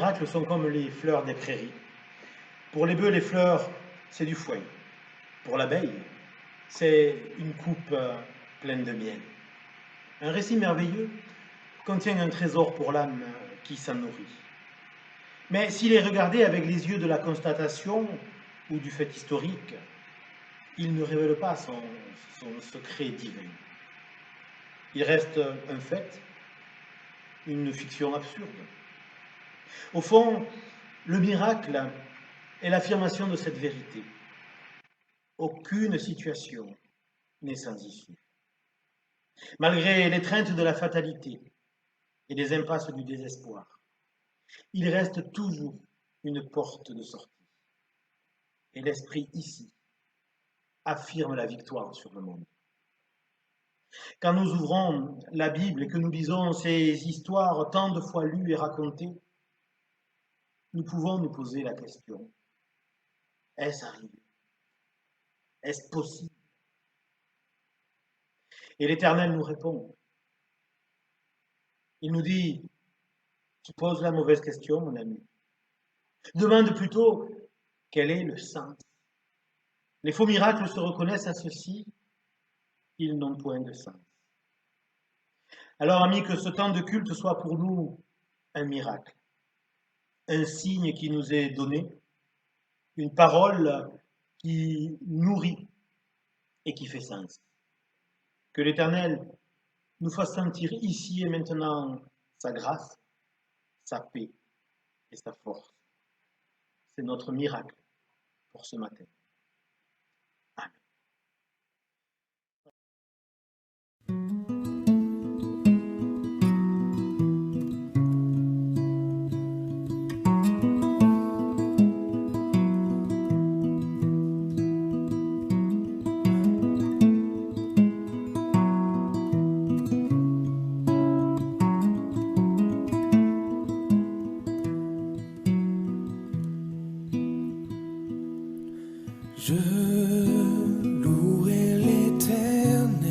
miracles sont comme les fleurs des prairies. Pour les bœufs, les fleurs, c'est du foin. Pour l'abeille, c'est une coupe pleine de miel. Un récit merveilleux contient un trésor pour l'âme qui s'en nourrit. Mais s'il est regardé avec les yeux de la constatation ou du fait historique, il ne révèle pas son secret divin. Il reste un fait, une fiction absurde. Au fond, le miracle est l'affirmation de cette vérité. Aucune situation n'est sans issue. Malgré l'étreinte de la fatalité et les impasses du désespoir, il reste toujours une porte de sortie. Et l'Esprit ici affirme la victoire sur le monde. Quand nous ouvrons la Bible et que nous lisons ces histoires tant de fois lues et racontées, nous pouvons nous poser la question, est-ce arrivé? Est-ce possible? Et l'Éternel nous répond. Il nous dit, tu poses la mauvaise question, mon ami. Demande plutôt, quel est le sens? Les faux miracles se reconnaissent à ceci, ils n'ont point de sens. Alors, amis, que ce temps de culte soit pour nous un miracle, un signe qui nous est donné, une parole qui nourrit et qui fait sens. Que l'Éternel nous fasse sentir ici et maintenant sa grâce, sa paix et sa force. C'est notre miracle pour ce matin. Amen. Je louerai l'Éternel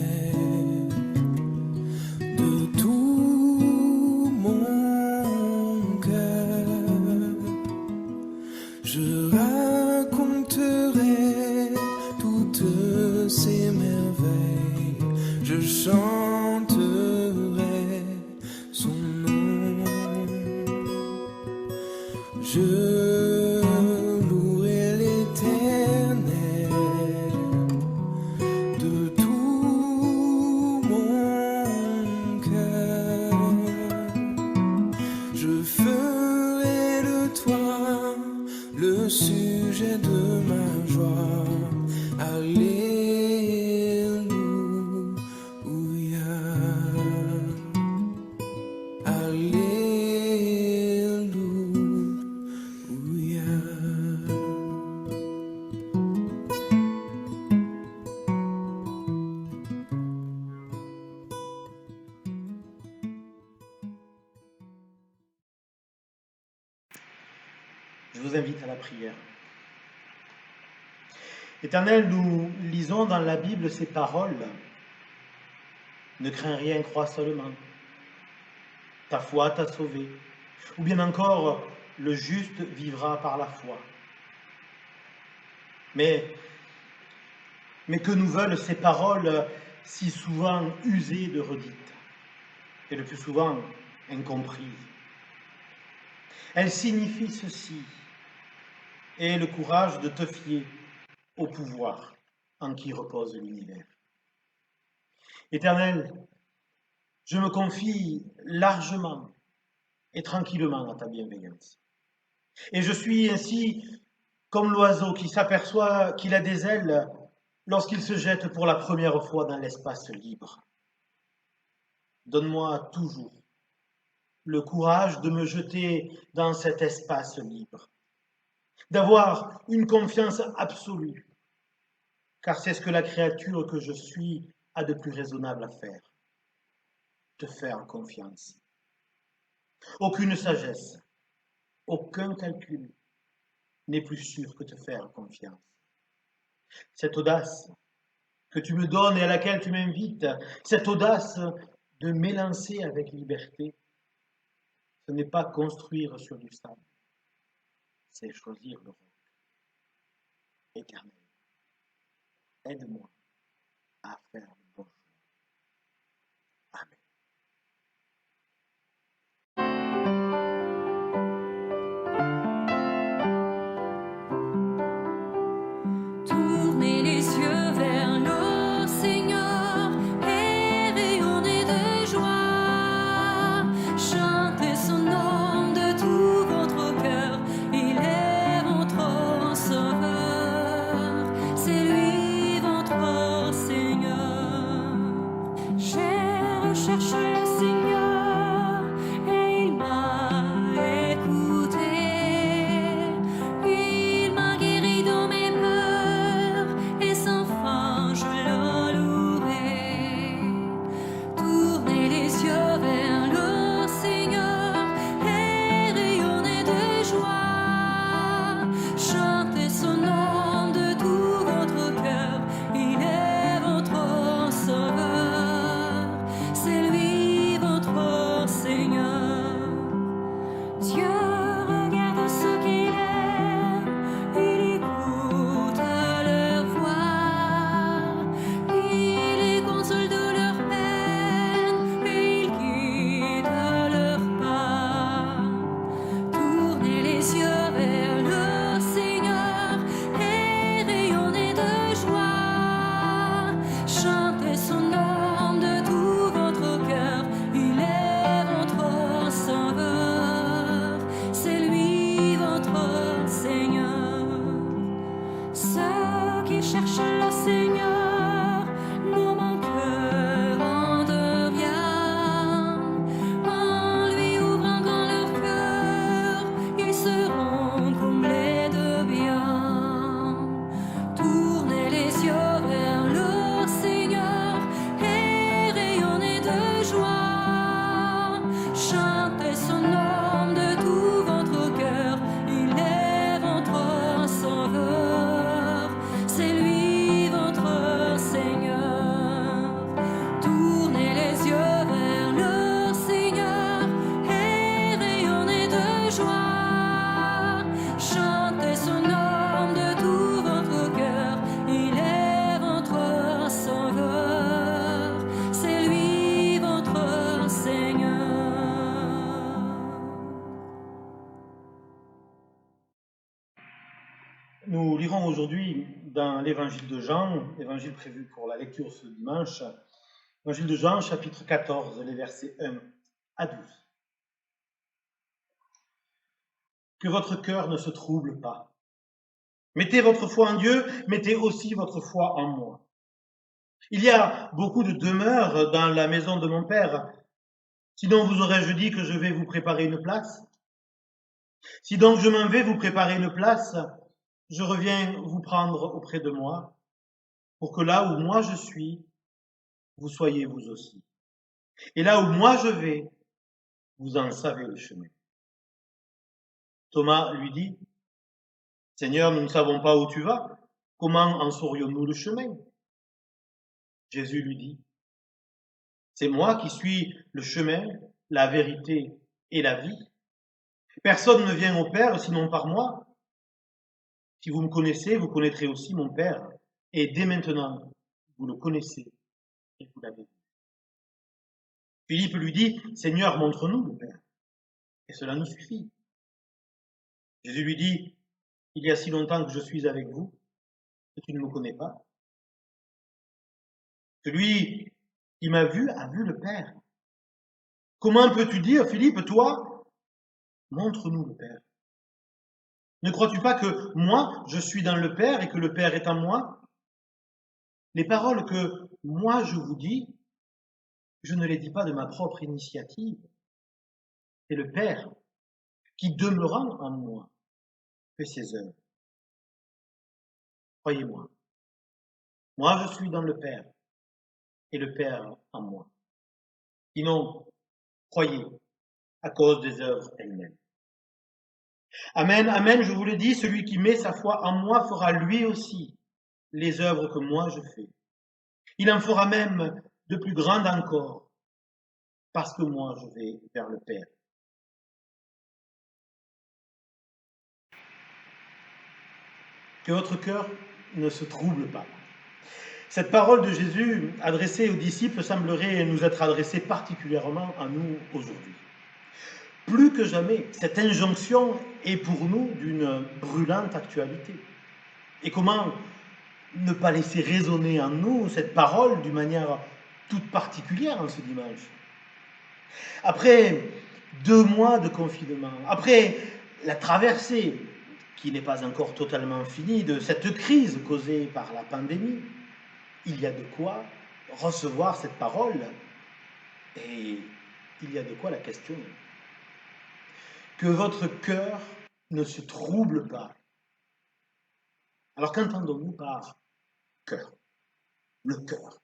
de tout mon cœur. Je raconterai toutes ses merveilles. Je chanterai son nom. Je le sujet de ma joie. Alléluia. Alléluia. Je vous invite à la prière. Éternel, nous lisons dans la Bible ces paroles. Ne crains rien, crois seulement. Ta foi t'a sauvé. Ou bien encore, le juste vivra par la foi. Mais que nous veulent ces paroles si souvent usées de redites, et le plus souvent incomprises? Elles signifient ceci: aie le courage de te fier au pouvoir en qui repose l'univers. Éternel, je me confie largement et tranquillement à ta bienveillance. Et je suis ainsi comme l'oiseau qui s'aperçoit qu'il a des ailes lorsqu'il se jette pour la première fois dans l'espace libre. Donne-moi toujours le courage de me jeter dans cet espace libre, d'avoir une confiance absolue, car c'est ce que la créature que je suis a de plus raisonnable à faire, te faire confiance. Aucune sagesse, aucun calcul n'est plus sûr que te faire confiance. Cette audace que tu me donnes et à laquelle tu m'invites, cette audace de m'élancer avec liberté, Ce n'est pas construire sur du sable, c'est choisir le roc éternel. Aide-moi à faire le bon choix. Amen. Tournez les yeux vers le Seigneur et rayonnez de joie. Chantez son nom de tout votre cœur, il est votre sauveur, c'est lui votre Seigneur. J'ai recherché le Seigneur et il m'a écouté. Il m'a guéri de mes peurs et sans fin je le louerai. Tournez les yeux vers le Seigneur et rayonnez de joie. Chantez son nom de tout votre cœur, il est votre sauveur, c'est lui votre Seigneur. Dieu regarde ceux qu'il aime, il écoute leur voix, il les console de leur peine et il guide leur pas. Tournez les yeux vers le Seigneur et rayonnez de joie. Chantez son nom de tout votre cœur, il est votre sauveur, c'est lui votre Seigneur. Ceux qui cherchent le Seigneur ne manqueront de rien. En lui ouvrant grand leur cœur, ils seront comblés de bien. Tournez les yeux vers le Seigneur et rayonnez de joie. Chantez son nom de tout votre cœur, il est votre sauveur, c'est lui votre Seigneur. Tournez les yeux vers le Seigneur et rayonnez de joie. Chantez son nom de tout votre cœur, il est votre sauveur, c'est lui votre Seigneur. Nous lirons aujourd'hui dans l'évangile de Jean, évangile prévu pour la lecture ce dimanche, évangile de Jean, chapitre 14, les versets 1 à 12. Que votre cœur ne se trouble pas. Mettez votre foi en Dieu, mettez aussi votre foi en moi. Il y a beaucoup de demeures dans la maison de mon Père. Sinon vous aurais-je dit que je vais vous préparer une place? Si donc je m'en vais vous préparer une place, je reviens vous prendre auprès de moi, pour que là où moi je suis, vous soyez vous aussi. Et là où moi je vais, vous en savez le chemin. Thomas lui dit, Seigneur, nous ne savons pas où tu vas, comment en saurions-nous le chemin? Jésus lui dit, c'est moi qui suis le chemin, la vérité et la vie. Personne ne vient au Père sinon par moi. Si vous me connaissez, vous connaîtrez aussi mon Père. Et dès maintenant, vous le connaissez et vous l'avez vu. Philippe lui dit, Seigneur, montre-nous le Père. Et cela nous suffit. Jésus lui dit, il y a si longtemps que je suis avec vous, et tu ne me connais pas. Celui qui m'a vu a vu le Père. Comment peux-tu dire, Philippe, toi, montre-nous le Père? Ne crois-tu pas que moi, je suis dans le Père et que le Père est en moi? Les paroles que moi je vous dis, je ne les dis pas de ma propre initiative. C'est le Père qui, demeurant en moi, fait ses œuvres. Croyez-moi, moi je suis dans le Père et le Père en moi. Sinon, croyez à cause des œuvres elles-mêmes. Amen, amen, je vous le dis, celui qui met sa foi en moi fera lui aussi les œuvres que moi je fais. Il en fera même de plus grandes encore, parce que moi je vais vers le Père. que votre cœur ne se trouble pas. Cette parole de Jésus adressée aux disciples semblerait nous être adressée particulièrement à nous aujourd'hui. Plus que jamais, cette injonction est pour nous d'une brûlante actualité. Et comment ne pas laisser résonner en nous cette parole d'une manière toute particulière en ce dimanche? Après 2 mois de confinement, après la traversée, qui n'est pas encore totalement finie, de cette crise causée par la pandémie, il y a de quoi recevoir cette parole et il y a de quoi la questionner. Que votre cœur ne se trouble pas. Alors qu'entendons-nous par cœur? Le cœur.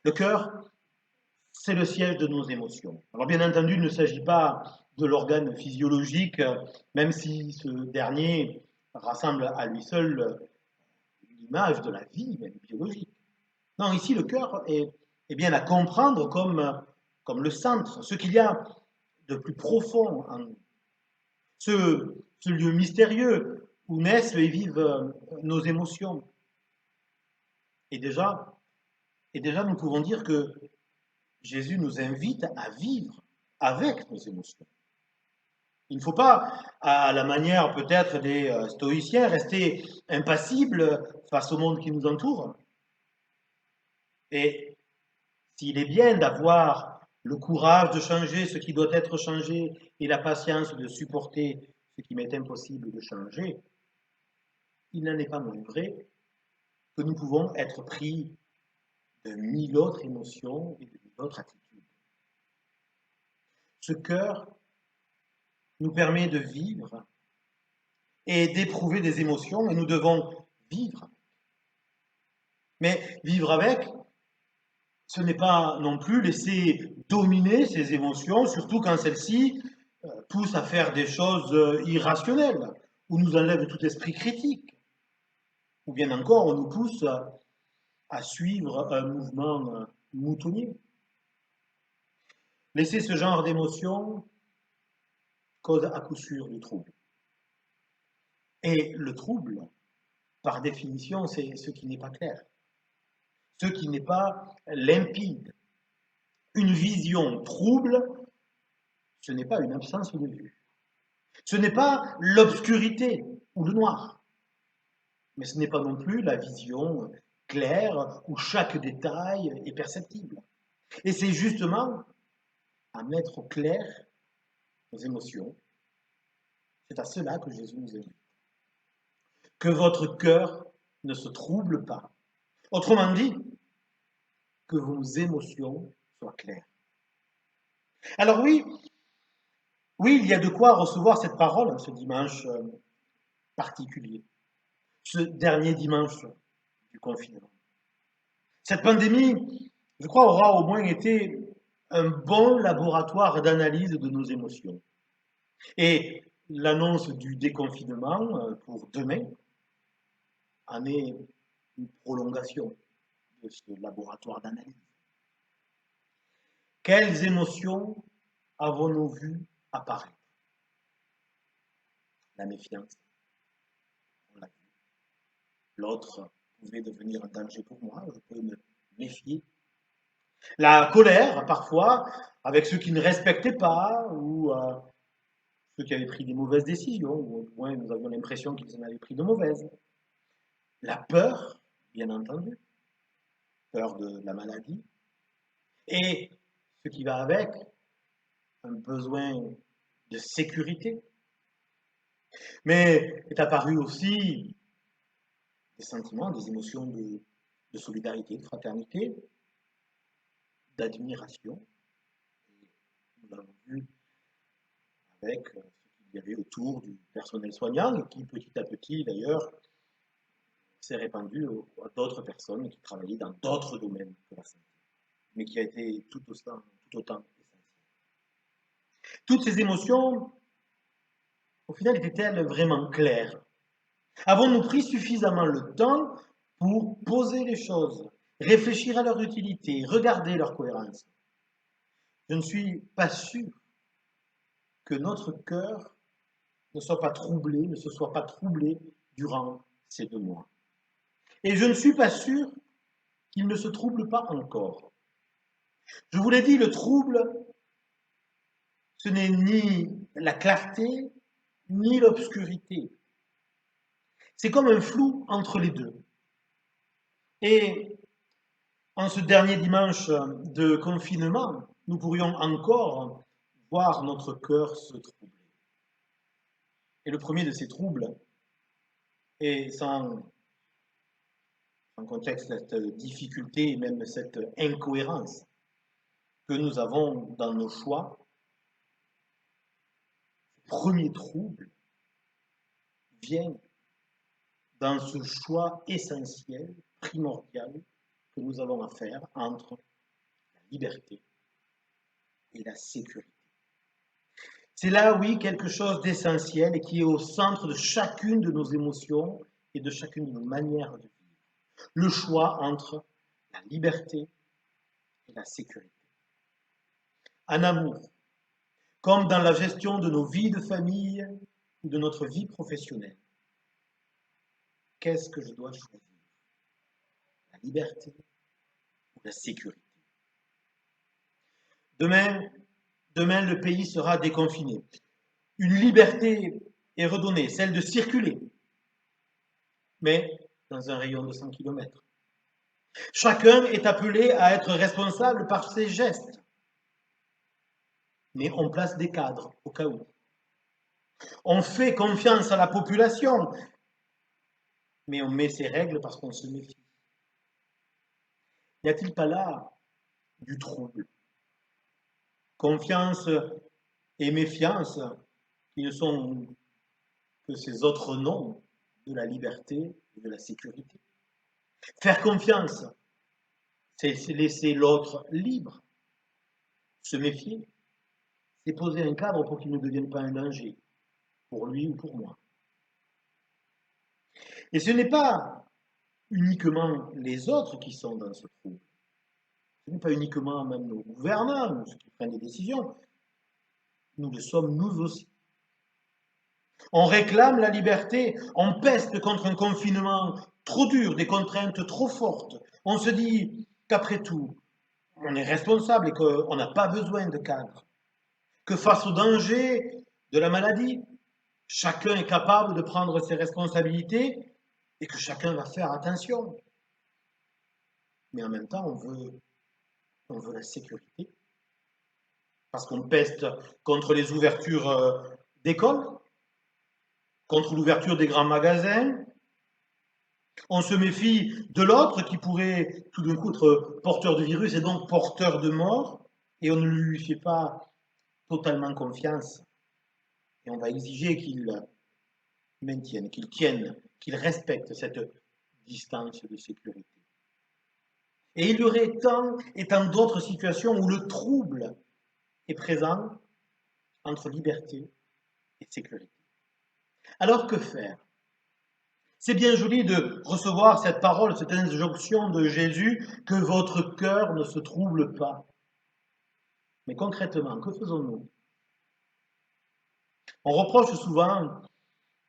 Le cœur, c'est le siège de nos émotions. Alors bien entendu, il ne s'agit pas de l'organe physiologique, même si ce dernier rassemble à lui seul l'image de la vie, même biologique. Non, ici, le cœur est bien à comprendre comme le centre, ce qu'il y a de plus profond en nous. Ce lieu mystérieux où naissent et vivent nos émotions. Et déjà, nous pouvons dire que Jésus nous invite à vivre avec nos émotions. Il ne faut pas, à la manière peut-être des stoïciens, rester impassible face au monde qui nous entoure. Et s'il est bien d'avoir le courage de changer ce qui doit être changé et la patience de supporter ce qui m'est impossible de changer, il n'en est pas moins vrai que nous pouvons être pris de 1000 autres émotions et de 1000 autres attitudes. Ce cœur nous permet de vivre et d'éprouver des émotions, et nous devons vivre. Mais vivre avec, ce n'est pas non plus laisser dominer ces émotions, surtout quand celles-ci poussent à faire des choses irrationnelles, ou nous enlèvent tout esprit critique, ou bien encore on nous pousse à suivre un mouvement moutonnier. Laisser ce genre d'émotions cause à coup sûr du trouble. Et le trouble, par définition, c'est ce qui n'est pas clair, ce qui n'est pas limpide. Une vision trouble, ce n'est pas une absence de vue. Ce n'est pas l'obscurité ou le noir. Mais ce n'est pas non plus la vision claire où chaque détail est perceptible. Et c'est justement à mettre au clair nos émotions. C'est à cela que Jésus nous invite. Que votre cœur ne se trouble pas. Autrement dit, que vos émotions soient claires. Alors oui, il y a de quoi recevoir cette parole ce dimanche particulier, ce dernier dimanche du confinement. Cette pandémie, je crois, aura au moins été un bon laboratoire d'analyse de nos émotions. Et l'annonce du déconfinement pour demain en est une prolongation de ce laboratoire d'analyse. Quelles émotions avons-nous vues apparaître? La méfiance, on l'a vu. L'autre pouvait devenir un danger pour moi, je peux me méfier. La colère, parfois, avec ceux qui ne respectaient pas, ou ceux qui avaient pris des mauvaises décisions, ou au moins nous avions l'impression qu'ils en avaient pris de mauvaises. La peur, bien entendu, peur de la maladie, et ce qui va avec, un besoin de sécurité. Mais est apparu aussi des sentiments, des émotions de solidarité, de fraternité, d'admiration. Nous l'avons vu avec ce qu'il y avait autour du personnel soignant, et qui petit à petit d'ailleurs s'est répandu à d'autres personnes qui travaillaient dans d'autres domaines que la santé, mais qui a été tout autant essentiel. Toutes ces émotions, au final, étaient-elles vraiment claires? Avons-nous pris suffisamment le temps pour poser les choses, réfléchir à leur utilité, regarder leur cohérence? Je ne suis pas sûr que notre cœur ne se soit pas troublé durant ces 2 mois. Et je ne suis pas sûr qu'il ne se trouble pas encore. Je vous l'ai dit, le trouble, ce n'est ni la clarté, ni l'obscurité. C'est comme un flou entre les deux. Et en ce dernier dimanche de confinement, nous pourrions encore voir notre cœur se troubler. Et le premier de ces troubles est sans contexte cette difficulté et même cette incohérence que nous avons dans nos choix. Le premier trouble vient dans ce choix essentiel, primordial, que nous avons à faire entre la liberté et la sécurité. C'est là, oui, quelque chose d'essentiel et qui est au centre de chacune de nos émotions et de chacune de nos manières de vivre. Le choix entre la liberté et la sécurité. En amour, comme dans la gestion de nos vies de famille ou de notre vie professionnelle. Qu'est-ce que je dois choisir? La liberté ou la sécurité? Demain, le pays sera déconfiné. Une liberté est redonnée, celle de circuler, mais dans un rayon de 100 km. Chacun est appelé à être responsable par ses gestes, mais on place des cadres au cas où. On fait confiance à la population, mais on met ses règles parce qu'on se méfie. N'y a-t-il pas là du trouble? Confiance et méfiance, qui ne sont que ces autres noms de la liberté et de la sécurité. Faire confiance, c'est laisser l'autre libre. Se méfier, c'est poser un cadre pour qu'il ne devienne pas un danger, pour lui ou pour moi. Et ce n'est pas uniquement les autres qui sont dans ce trouble. Ce n'est pas uniquement même nos gouvernants, ou ceux qui prennent des décisions. Nous le sommes nous aussi. On réclame la liberté, on peste contre un confinement trop dur, des contraintes trop fortes. On se dit qu'après tout, on est responsable et qu'on n'a pas besoin de cadre. Que face au danger de la maladie, chacun est capable de prendre ses responsabilités et que chacun va faire attention. Mais en même temps, on veut la sécurité. Parce qu'on peste contre les ouvertures d'écoles, contre l'ouverture des grands magasins. On se méfie de l'autre qui pourrait tout d'un coup être porteur de virus et donc porteur de mort, et on ne lui fait pas totalement confiance. Et on va exiger qu'il maintienne, qu'il tienne, qu'il respecte cette distance de sécurité. Et il y aurait tant et tant d'autres situations où le trouble est présent entre liberté et sécurité. Alors que faire? C'est bien joli de recevoir cette parole, cette injonction de Jésus, que votre cœur ne se trouble pas. Mais concrètement, que faisons-nous? On reproche souvent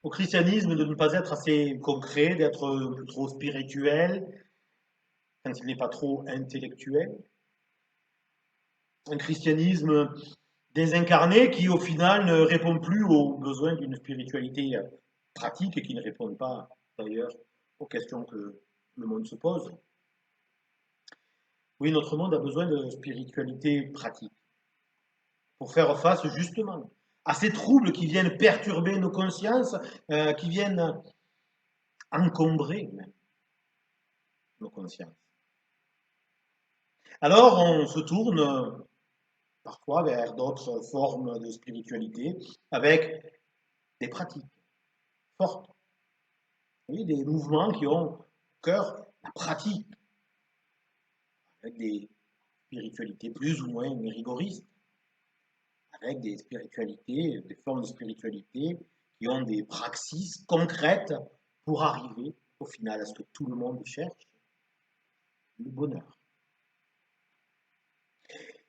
au christianisme de ne pas être assez concret, d'être trop spirituel, quand il n'est pas trop intellectuel. Un christianisme désincarné qui, au final, ne répond plus aux besoins d'une spiritualité pratique et qui ne répond pas, d'ailleurs, aux questions que le monde se pose. Oui, notre monde a besoin de spiritualité pratique pour faire face, justement, à ces troubles qui viennent perturber nos consciences, qui viennent encombrer même nos consciences. Alors, on se tourne parfois vers d'autres formes de spiritualité avec des pratiques fortes. Oui, des mouvements qui ont au cœur la pratique, avec des spiritualités plus ou moins rigoristes, avec des spiritualités, des formes de spiritualité qui ont des praxis concrètes pour arriver au final à ce que tout le monde cherche, le bonheur.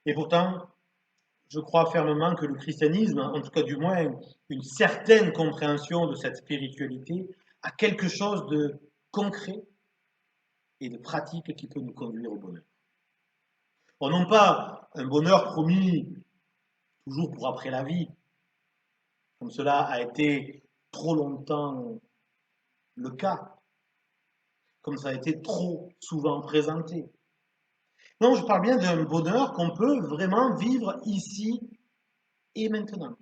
Et pourtant, je crois fermement que le christianisme, en tout cas du moins une certaine compréhension de cette spiritualité, à quelque chose de concret et de pratique qui peut nous conduire au bonheur. Bon, non pas un bonheur promis toujours pour après la vie, comme cela a été trop longtemps le cas, comme ça a été trop souvent présenté. Non, je parle bien d'un bonheur qu'on peut vraiment vivre ici et maintenant.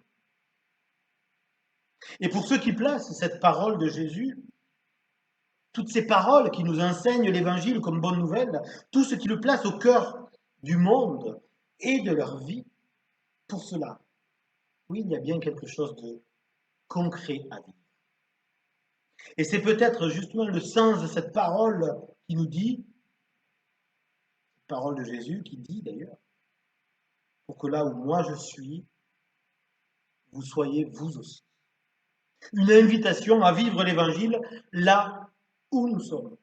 Et pour ceux qui placent cette parole de Jésus, toutes ces paroles qui nous enseignent l'Évangile comme bonne nouvelle, tout ce qui le place au cœur du monde et de leur vie, pour cela, oui, il y a bien quelque chose de concret à vivre. Et c'est peut-être justement le sens de cette parole qui nous dit, parole de Jésus qui dit d'ailleurs, pour que là où moi je suis, vous soyez vous aussi. Une invitation à vivre l'Évangile là où nous sommes.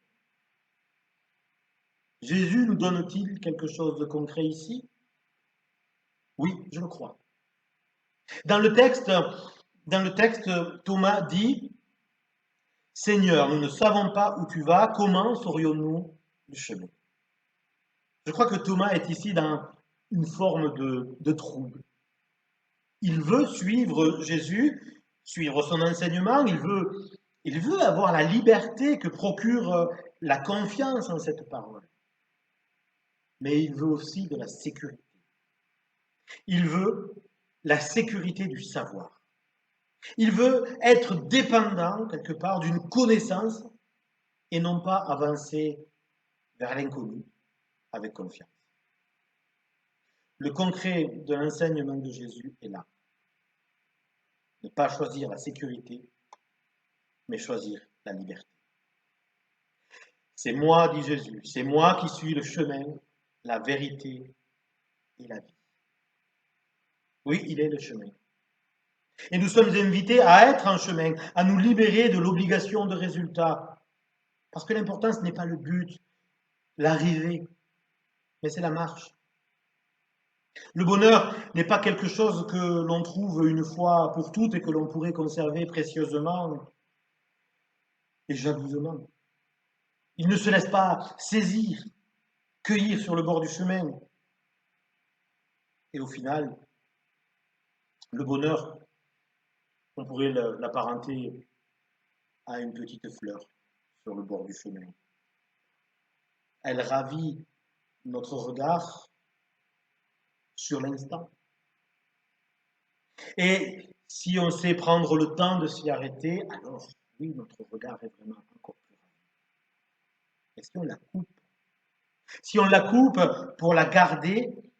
Jésus nous donne-t-il quelque chose de concret ici? Oui, je le crois. Dans le texte, Thomas dit, Seigneur, nous ne savons pas où tu vas, comment saurions-nous le chemin? Je crois que Thomas est ici dans une forme de trouble. Il veut suivre Jésus, suivre son enseignement, il veut avoir la liberté que procure la confiance en cette parole. Mais il veut aussi de la sécurité. Il veut la sécurité du savoir. Il veut être dépendant, quelque part, d'une connaissance et non pas avancer vers l'inconnu avec confiance. Le concret de l'enseignement de Jésus est là. Ne pas choisir la sécurité, mais choisir la liberté. C'est moi, dit Jésus, c'est moi qui suis le chemin, la vérité et la vie. Oui, il est le chemin. Et nous sommes invités à être en chemin, à nous libérer de l'obligation de résultat. Parce que l'important, ce n'est pas le but, l'arrivée, mais c'est la marche. Le bonheur n'est pas quelque chose que l'on trouve une fois pour toutes et que l'on pourrait conserver précieusement et jalousement. Il ne se laisse pas saisir, cueillir sur le bord du chemin. Et au final, le bonheur, on pourrait l'apparenter à une petite fleur sur le bord du chemin. Elle ravit notre regard sur l'instant. Et si on sait prendre le temps de s'y arrêter, alors oui, notre regard est vraiment encore plus ravi. Et si on la coupe, si on la coupe pour la garder,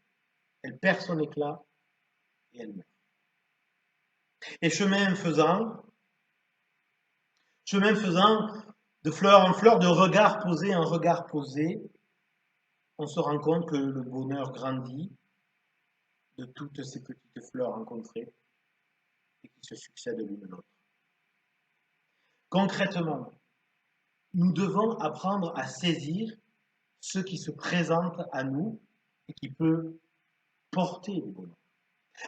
elle perd son éclat et elle meurt. Et chemin faisant, de fleur en fleur, de regard posé en regard posé, on se rend compte que le bonheur grandit de toutes ces petites fleurs rencontrées et qui se succèdent l'une à l'autre. Concrètement, nous devons apprendre à saisir ce qui se présente à nous et qui peut porter le bonheur.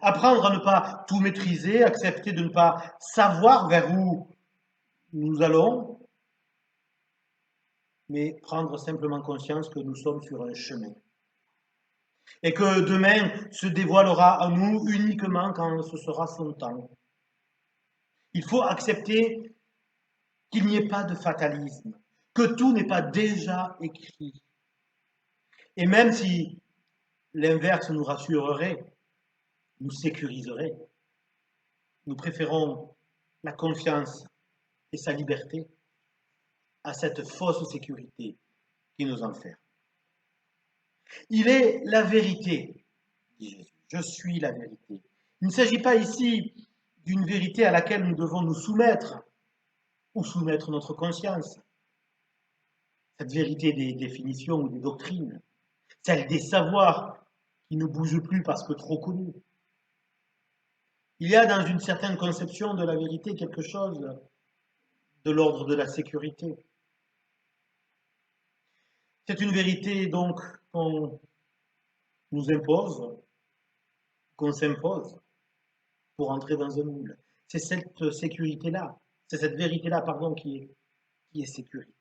Apprendre à ne pas tout maîtriser, accepter de ne pas savoir vers où nous allons, mais prendre simplement conscience que nous sommes sur un chemin. Et que demain se dévoilera à nous uniquement quand ce sera son temps. Il faut accepter qu'il n'y ait pas de fatalisme, que tout n'est pas déjà écrit. Et même si l'inverse nous rassurerait, nous sécuriserait, nous préférons la confiance et sa liberté à cette fausse sécurité qui nous enferme. Il est la vérité, dit Jésus. Je suis la vérité. Il ne s'agit pas ici d'une vérité à laquelle nous devons nous soumettre ou soumettre notre conscience. Cette vérité des définitions ou des doctrines, celle des savoirs qui ne bougent plus parce que trop connus. Il y a dans une certaine conception de la vérité quelque chose de l'ordre de la sécurité. C'est une vérité donc qu'on nous impose, qu'on s'impose pour entrer dans un moule. C'est cette sécurité-là, c'est cette vérité-là, pardon, qui est qui est sécurité.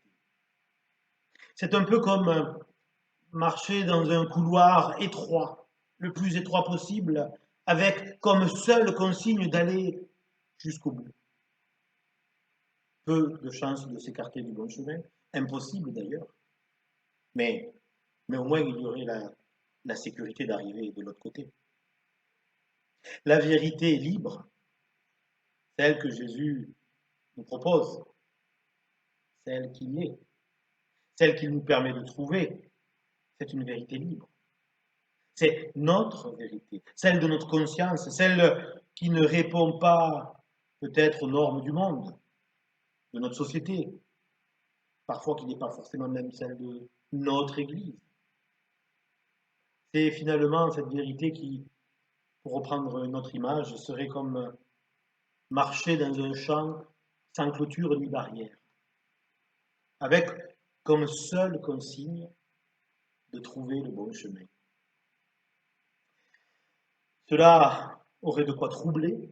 C'est un peu comme marcher dans un couloir étroit, le plus étroit possible, avec comme seule consigne d'aller jusqu'au bout. Peu de chances de s'écarter du bon chemin, impossible d'ailleurs, mais au moins il y aurait la sécurité d'arriver de l'autre côté. La vérité libre, celle que Jésus nous propose, celle qu'il est, celle qu'il nous permet de trouver, c'est une vérité libre. C'est notre vérité, celle de notre conscience, celle qui ne répond pas peut-être aux normes du monde, de notre société, parfois qui n'est pas forcément même celle de notre Église. C'est finalement cette vérité qui, pour reprendre notre image, serait comme marcher dans un champ sans clôture ni barrière, avec comme seule consigne de trouver le bon chemin. Cela aurait de quoi troubler,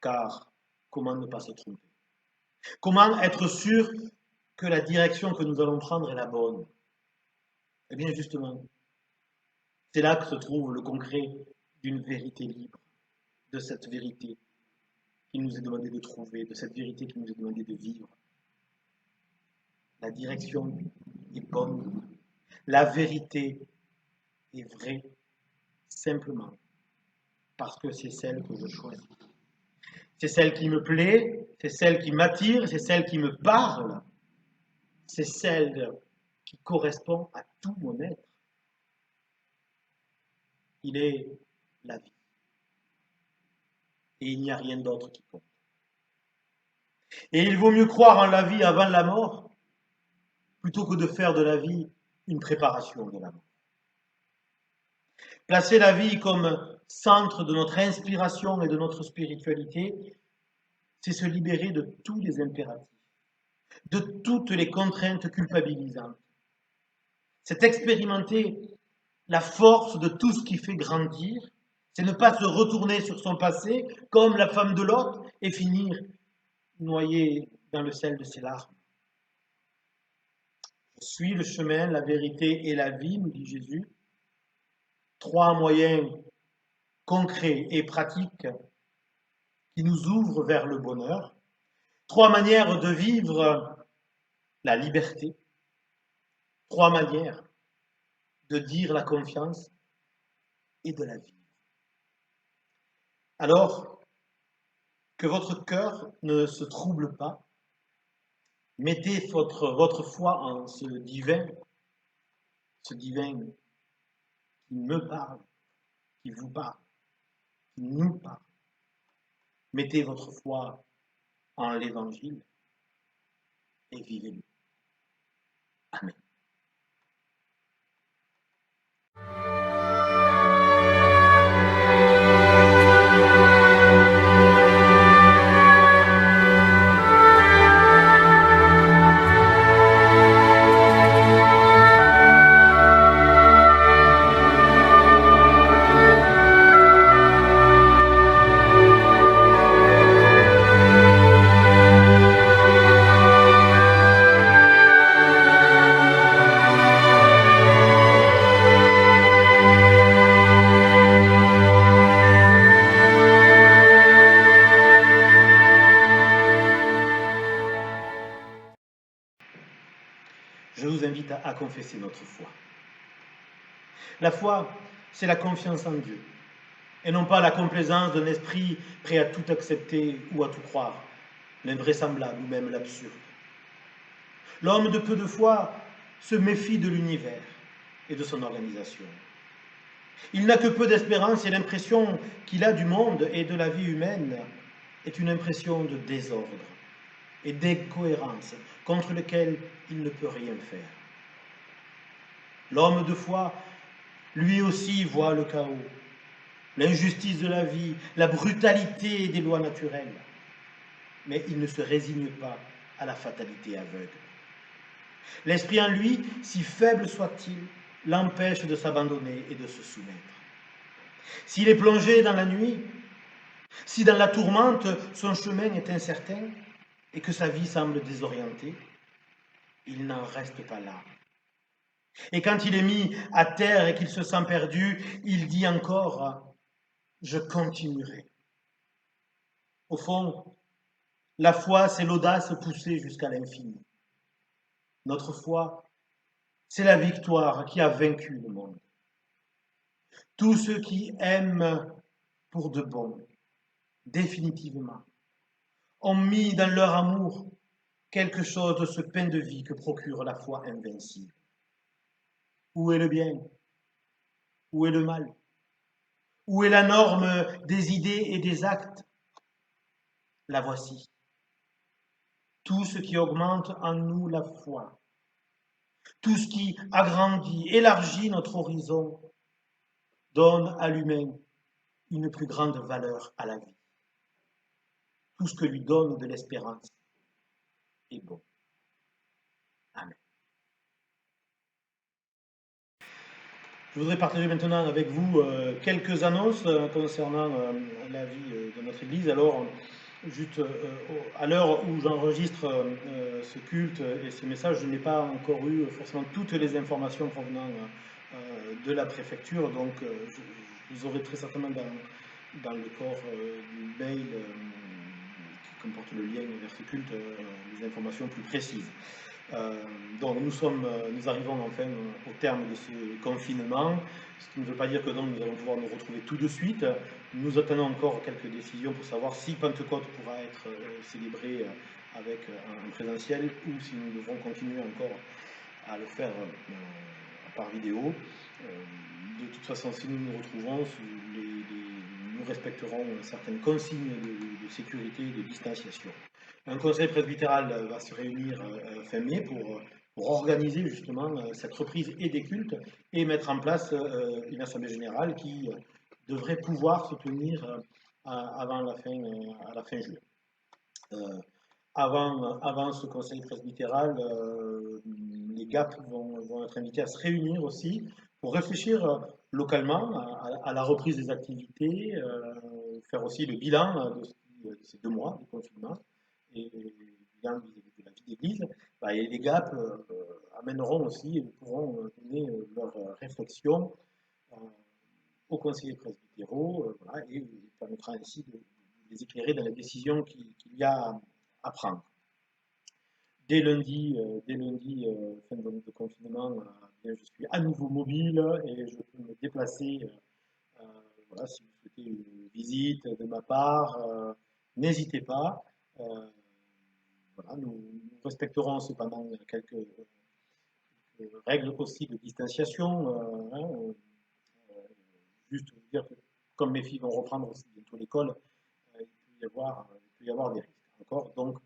car comment ne pas se tromper? Comment être sûr que la direction que nous allons prendre est la bonne? Eh bien justement, c'est là que se trouve le concret d'une vérité libre, de cette vérité qu'il nous est demandé de trouver, de cette vérité qu'il nous est demandé de vivre. La direction est bonne, la vérité est vraie, simplement parce que c'est celle que je choisis. C'est celle qui me plaît, c'est celle qui m'attire, c'est celle qui me parle, c'est celle qui correspond à tout mon être. Il est la vie. Et il n'y a rien d'autre qui compte. Et il vaut mieux croire en la vie avant la mort, plutôt que de faire de la vie une préparation de la mort. Placer la vie comme centre de notre inspiration et de notre spiritualité, c'est se libérer de tous les impératifs, de toutes les contraintes culpabilisantes. C'est expérimenter la force de tout ce qui fait grandir, c'est ne pas se retourner sur son passé comme la femme de Lot et finir noyée dans le sel de ses larmes. Je suis le chemin, la vérité et la vie, nous dit Jésus. 3 moyens concrets et pratiques qui nous ouvrent vers le bonheur. 3 manières de vivre la liberté. 3 manières de dire la confiance et de la vivre. Alors, que votre cœur ne se trouble pas. Mettez votre foi en ce divin qui me parle, qui vous parle, qui nous parle. Mettez votre foi en l'Évangile et vivez-le. Amen. Je vous invite à confesser notre foi. La foi, c'est la confiance en Dieu, et non pas la complaisance d'un esprit prêt à tout accepter ou à tout croire, l'invraisemblable ou même l'absurde. L'homme de peu de foi se méfie de l'univers et de son organisation. Il n'a que peu d'espérance et l'impression qu'il a du monde et de la vie humaine est une impression de désordre et d'incohérence contre lequel il ne peut rien faire. L'homme de foi, lui aussi, voit le chaos, l'injustice de la vie, la brutalité des lois naturelles, mais il ne se résigne pas à la fatalité aveugle. L'esprit en lui, si faible soit-il, l'empêche de s'abandonner et de se soumettre. S'il est plongé dans la nuit, si dans la tourmente son chemin est incertain, et que sa vie semble désorientée, il n'en reste pas là. Et quand il est mis à terre et qu'il se sent perdu, il dit encore, je continuerai. Au fond, la foi, c'est l'audace poussée jusqu'à l'infini. Notre foi, c'est la victoire qui a vaincu le monde. Tous ceux qui aiment pour de bon, définitivement, ont mis dans leur amour quelque chose de ce pain de vie que procure la foi invincible. Où est le bien? Où est le mal? Où est la norme des idées et des actes? La voici. Tout ce qui augmente en nous la foi, tout ce qui agrandit, élargit notre horizon, donne à l'humain une plus grande valeur à la vie. Tout ce que lui donne de l'espérance est bon. Amen. Je voudrais partager maintenant avec vous quelques annonces concernant la vie de notre Église. Alors, juste à l'heure où j'enregistre ce culte et ce message, je n'ai pas encore eu forcément toutes les informations provenant de la préfecture, donc vous aurez très certainement dans le corps du mail qui comporte le lien vers ce culte des informations plus précises. Donc nous arrivons enfin au terme de ce confinement, ce qui ne veut pas dire que donc nous allons pouvoir nous retrouver tout de suite. Nous attendons encore quelques décisions pour savoir si Pentecôte pourra être célébrée avec un présentiel ou si nous devrons continuer encore à le faire par vidéo. De toute façon, si nous nous retrouvons, nous respecterons certaines consignes de sécurité et de distanciation. Un conseil presbytéral va se réunir fin mai pour organiser justement cette reprise et des cultes et mettre en place une assemblée générale qui devrait pouvoir se tenir avant à la fin juin. Avant ce conseil presbytéral, les GAP vont être invités à se réunir aussi pour réfléchir localement à la reprise des activités, faire aussi le bilan de ces 2 mois de confinement et bilan de la vie d'église. Et les GAP amèneront aussi et pourront donner leurs réflexions aux conseillers presbytéraux et permettra ainsi de les éclairer dans les décisions qu'il y a à prendre. Dès lundi, fin de confinement, je suis à nouveau mobile et je peux me déplacer. Si vous souhaitez une visite de ma part, n'hésitez pas. Nous respecterons cependant quelques règles aussi de distanciation. Juste vous dire que comme mes filles vont reprendre aussi bientôt l'école, il peut y avoir des risques encore. Donc,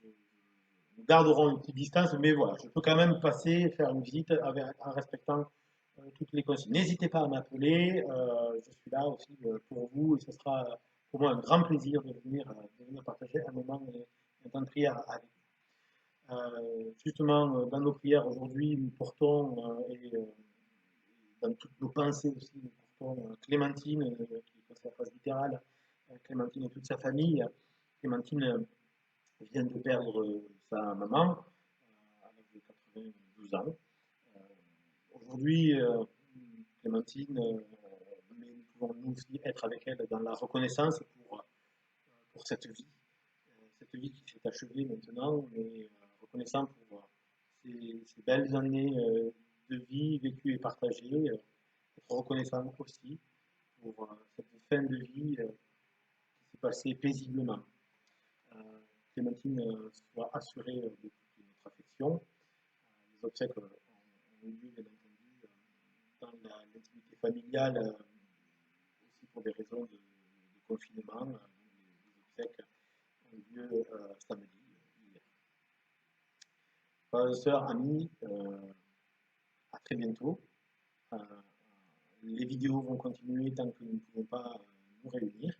nous garderons une petite distance, mais voilà, je peux quand même faire une visite en respectant toutes les consignes. N'hésitez pas à m'appeler, je suis là aussi pour vous et ce sera pour moi un grand plaisir de venir partager un moment et un temps de prière avec vous. Justement, dans nos prières aujourd'hui, nous portons, et dans toutes nos pensées aussi, nous portons Clémentine, qui est conseillère presbytérale, Clémentine et toute sa famille. Clémentine vient de perdre sa maman à l'âge de 92 ans. Aujourd'hui, Clémentine, mais nous pouvons nous aussi être avec elle dans la reconnaissance pour cette vie qui s'est achevée maintenant, mais reconnaissant pour ces belles années de vie vécues et partagées, être reconnaissant aussi pour cette fin de vie qui s'est passée paisiblement. Clémentine soit assurée de toute notre affection. Les obsèques ont eu lieu, bien entendu, dans l'intimité familiale, aussi pour des raisons de confinement. Les obsèques ont eu lieu samedi, hier. Frères et sœurs, amis, à très bientôt. Les vidéos vont continuer tant que nous ne pouvons pas nous réunir,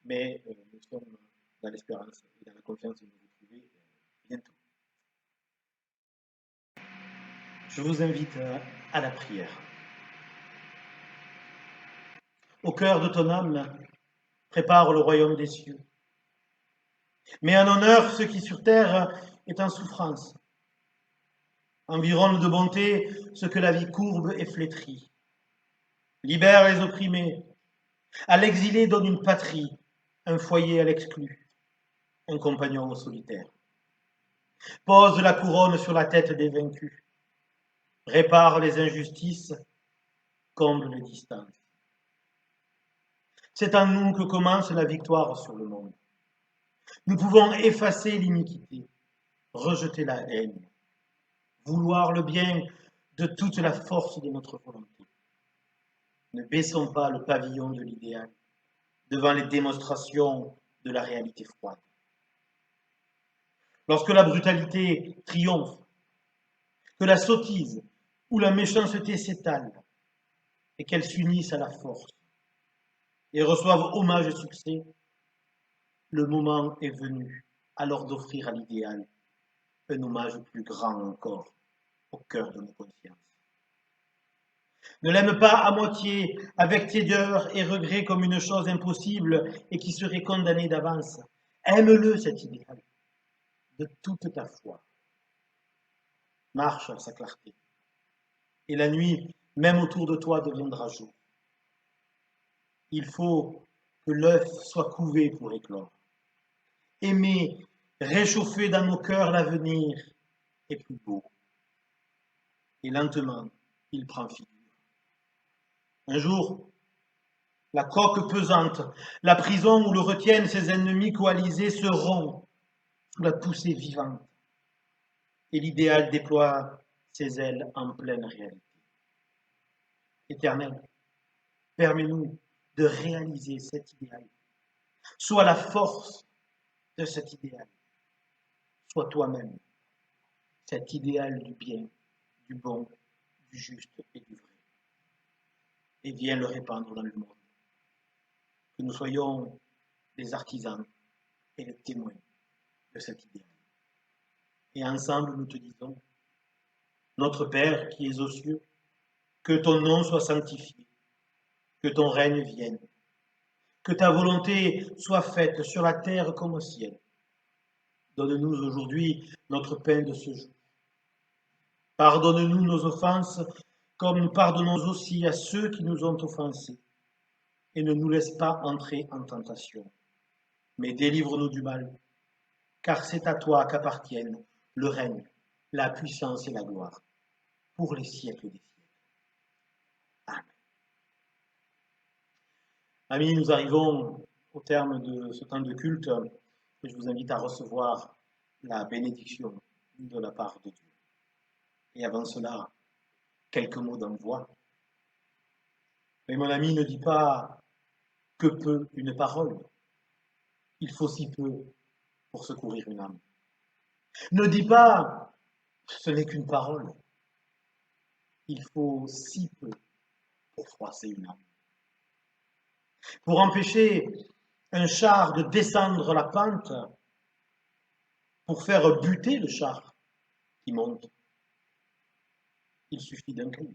mais nous sommes dans l'espérance et dans la confiance de nous retrouver bientôt. Je vous invite à la prière. Au cœur de ton âme, prépare le royaume des cieux Mets en honneur ce qui sur terre est en souffrance. Environne de bonté ce que la vie courbe et flétrit. Libère les opprimés. À l'exilé donne une patrie, un foyer à l'exclu, un compagnon au solitaire. Pose la couronne sur la tête des vaincus. Répare les injustices, comble les distances. C'est en nous que commence la victoire sur le monde. Nous pouvons effacer l'iniquité, rejeter la haine, vouloir le bien de toute la force de notre volonté. Ne baissons pas le pavillon de l'idéal devant les démonstrations de la réalité froide. Lorsque la brutalité triomphe, que la sottise ou la méchanceté s'étale et qu'elles s'unissent à la force et reçoivent hommage et succès, le moment est venu alors d'offrir à l'idéal un hommage plus grand encore au cœur de nos consciences. Ne l'aime pas à moitié, avec tiédeur et regret comme une chose impossible et qui serait condamnée d'avance. Aime-le, cet idéal, de toute ta foi. Marche à sa clarté. Et la nuit, même autour de toi, deviendra jour. Il faut que l'œuf soit couvé pour éclore. Aimer, réchauffer dans nos cœurs l'avenir est plus beau. Et lentement, il prend figure. Un jour, la coque pesante, la prison où le retiennent ses ennemis coalisés se rompt sous la poussée vivante. Et l'idéal déploie ses ailes en pleine réalité. Éternel, permets-nous de réaliser cet idéal. Sois la force de cet idéal. Sois toi-même cet idéal du bien, du bon, du juste et du vrai. Et viens le répandre dans le monde. Que nous soyons les artisans et les témoins de cet idéal. Et ensemble, nous te disons, notre Père qui es aux cieux, que ton nom soit sanctifié, que ton règne vienne, que ta volonté soit faite sur la terre comme au ciel. Donne-nous aujourd'hui notre pain de ce jour. Pardonne-nous nos offenses, comme nous pardonnons aussi à ceux qui nous ont offensés. Et ne nous laisse pas entrer en tentation, mais délivre-nous du mal, car c'est à toi qu'appartiennent le règne, la puissance et la gloire, pour les siècles des siècles. Amen. Amis, nous arrivons au terme de ce temps de culte et je vous invite à recevoir la bénédiction de la part de Dieu. Et avant cela, quelques mots d'envoi. Mais mon ami, ne dis pas que peut une parole. Il faut si peu pour secourir une âme. Ne dis pas ce n'est qu'une parole. Il faut si peu pour froisser une âme. Pour empêcher un char de descendre la pente, pour faire buter le char qui monte, il suffit d'un cri.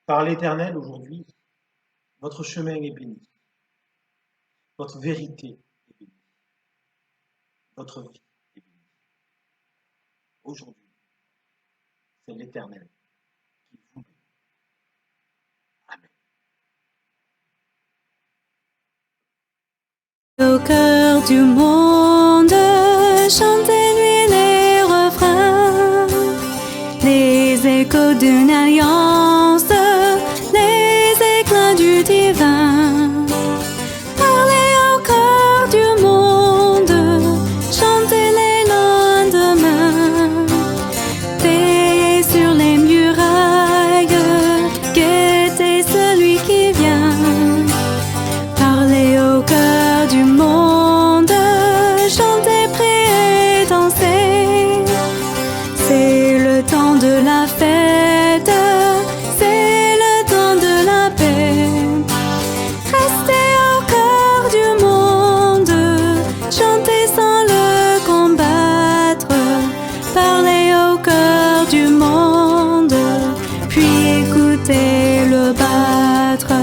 Par l'Éternel aujourd'hui, votre chemin est béni, votre vérité est bénie, votre vie est bénie. Aujourd'hui, c'est l'Éternel qui vous bénit. Amen. Au cœur du monde, chantez-lui les refrains, les échos d'une alliance, les éclats du divin. Parlez au cœur du monde, chantez les lendemains, veillez sur les murailles, guettez celui qui vient. Parlez au cœur du monde, chantez, priez, dansez. C'est le temps de la fête, c'est le temps de la paix. Restez au cœur du monde, chantez sans le combattre. Parlez au cœur du monde, puis écoutez le battre.